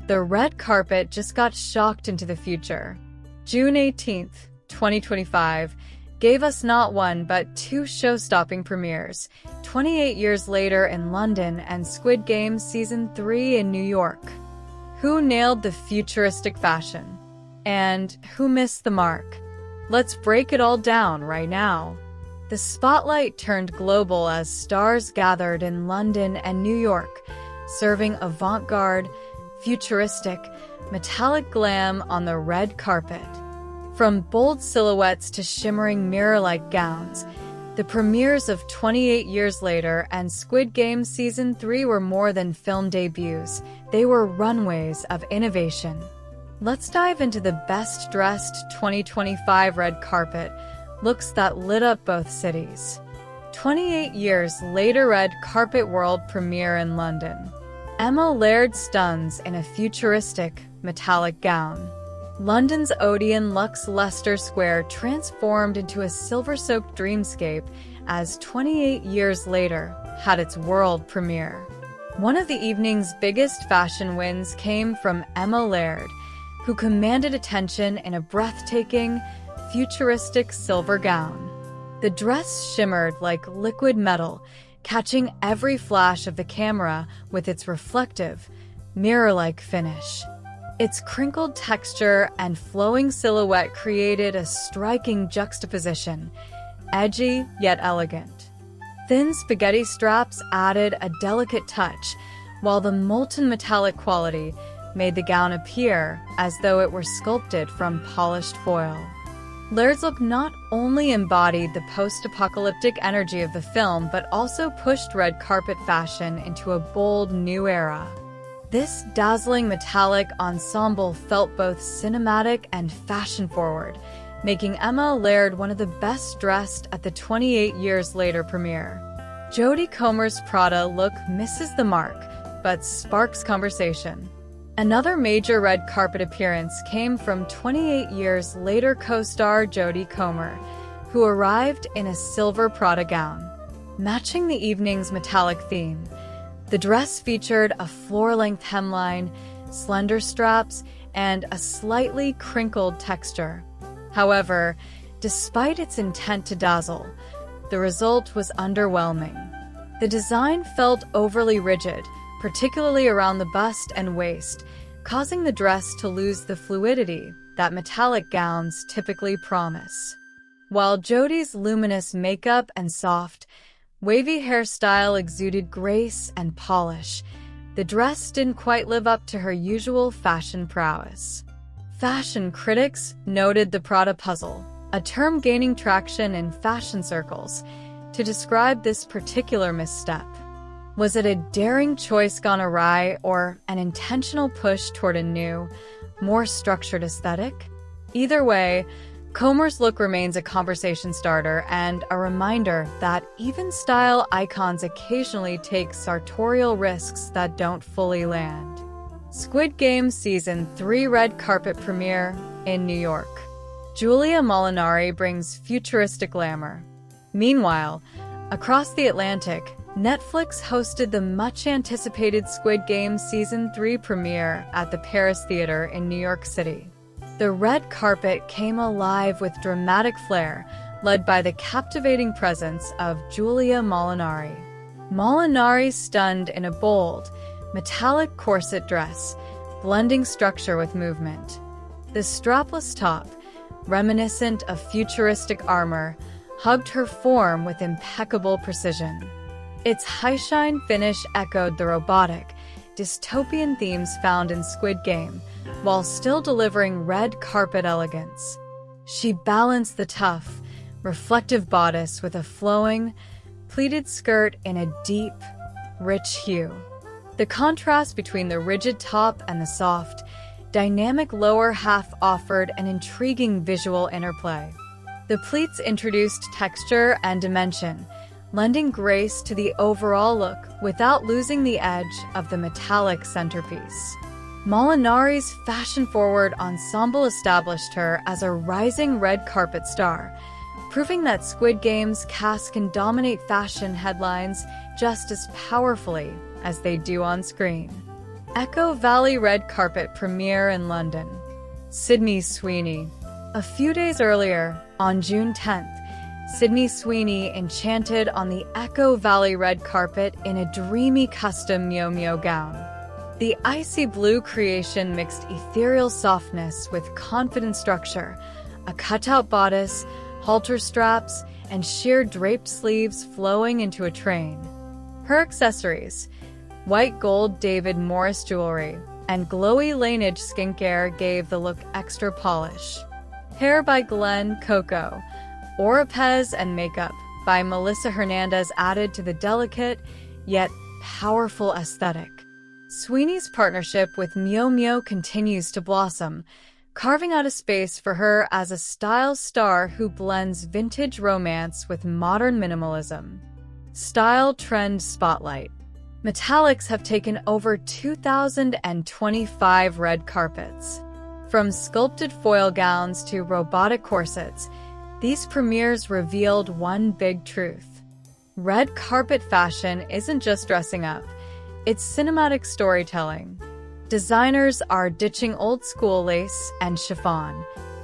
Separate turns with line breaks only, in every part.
The red carpet just got shocked into the future. June 18th, 2025, gave us not one but two show-stopping premieres, 28 years later in London and Squid Game Season 3 in New York. Who nailed the futuristic fashion? And who missed the mark? Let's break it all down right now. The spotlight turned global as stars gathered in London and New York, serving avant-garde, futuristic, metallic glam on the red carpet. From bold silhouettes to shimmering mirror-like gowns, the premieres of 28 years later and Squid Game Season 3 were more than film debuts. They were runways of innovation. Let's dive into the best-dressed 2025 red carpet looks that lit up both cities. 28 years later red carpet world premiere in London. Emma Laird stuns in a futuristic, metallic gown. London's Odeon Lux Leicester Square transformed into a silver-soaked dreamscape as 28 years later had its world premiere. One of the evening's biggest fashion wins came from Emma Laird, who commanded attention in a breathtaking, futuristic silver gown. The dress shimmered like liquid metal, catching every flash of the camera with its reflective, mirror-like finish. Its crinkled texture and flowing silhouette created a striking juxtaposition, edgy yet elegant. Thin spaghetti straps added a delicate touch, while the molten metallic quality made the gown appear as though it were sculpted from polished foil. Laird's look not only embodied the post-apocalyptic energy of the film, but also pushed red carpet fashion into a bold new era. This dazzling metallic ensemble felt both cinematic and fashion-forward, making Emma Laird one of the best-dressed at the 28 years later premiere. Jodie Comer's Prada look misses the mark, but sparks conversation. Another major red carpet appearance came from 28 years later co-star Jodie Comer, who arrived in a silver Prada gown. Matching the evening's metallic theme, the dress featured a floor-length hemline, slender straps, and a slightly crinkled texture. However, despite its intent to dazzle, the result was underwhelming. The design felt overly rigid, particularly around the bust and waist, causing the dress to lose the fluidity that metallic gowns typically promise. While Jodie's luminous makeup and soft, wavy hairstyle exuded grace and polish, the dress didn't quite live up to her usual fashion prowess. Fashion critics noted the Prada puzzle, a term gaining traction in fashion circles, to describe this particular misstep. Was it a daring choice gone awry or an intentional push toward a new, more structured aesthetic? Either way, Comer's look remains a conversation starter and a reminder that even style icons occasionally take sartorial risks that don't fully land. Squid Game Season 3 red carpet premiere in New York. Julia Molinari brings futuristic glamour. Meanwhile, across the Atlantic, Netflix hosted the much-anticipated Squid Game Season 3 premiere at the Paris Theater in New York City. The red carpet came alive with dramatic flair, led by the captivating presence of Julia Molinari. Molinari stunned in a bold, metallic corset dress, blending structure with movement. The strapless top, reminiscent of futuristic armor, hugged her form with impeccable precision. Its high-shine finish echoed the robotic, dystopian themes found in Squid Game, while still delivering red carpet elegance. She balanced the tough, reflective bodice with a flowing, pleated skirt in a deep, rich hue. The contrast between the rigid top and the soft, dynamic lower half offered an intriguing visual interplay. The pleats introduced texture and dimension, lending grace to the overall look without losing the edge of the metallic centerpiece. Molinari's fashion-forward ensemble established her as a rising red carpet star, proving that Squid Game's cast can dominate fashion headlines just as powerfully as they do on screen. Echo Valley red carpet premiere in London. Sydney Sweeney. A few days earlier, on June 10th, Sydney Sweeney enchanted on the Echo Valley red carpet in a dreamy custom Miu Miu gown. The icy blue creation mixed ethereal softness with confident structure, a cutout bodice, halter straps, and sheer draped sleeves flowing into a train. Her accessories, white gold David Morris jewelry, and glowy Laneige skincare gave the look extra polish. Hair by Glenn Coco, Oropez, and makeup by Melissa Hernandez added to the delicate, yet powerful aesthetic. Sweeney's partnership with Miu Miu continues to blossom, carving out a space for her as a style star who blends vintage romance with modern minimalism. Style Trend Spotlight. Metallics have taken over 2,025 red carpets. From sculpted foil gowns to robotic corsets, these premieres revealed one big truth. Red carpet fashion isn't just dressing up, it's cinematic storytelling. Designers are ditching old-school lace and chiffon,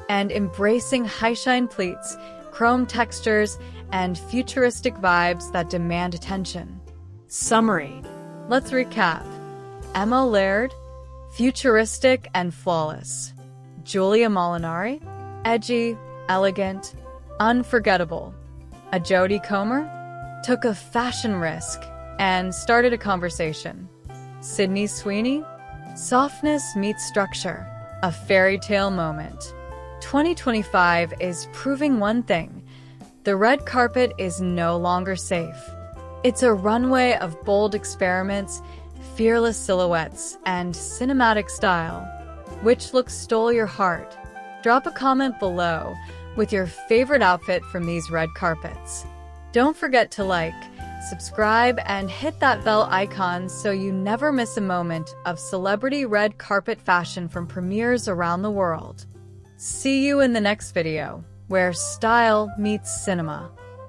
and embracing high-shine pleats, chrome textures, and futuristic vibes that demand attention. Summary. Let's recap. Emma Laird, futuristic and flawless. Julia Molinari, edgy, elegant, unforgettable. A Jodie Comer, took a fashion risk and started a conversation. Sydney Sweeney, softness meets structure, a fairy tale moment. 2025 is proving one thing: the red carpet is no longer safe. It's a runway of bold experiments, fearless silhouettes, and cinematic style. Which look stole your heart? Drop a comment below with your favorite outfit from these red carpets. Don't forget to like, subscribe, and hit that bell icon so you never miss a moment of celebrity red carpet fashion from premieres around the world. See you in the next video, where style meets cinema.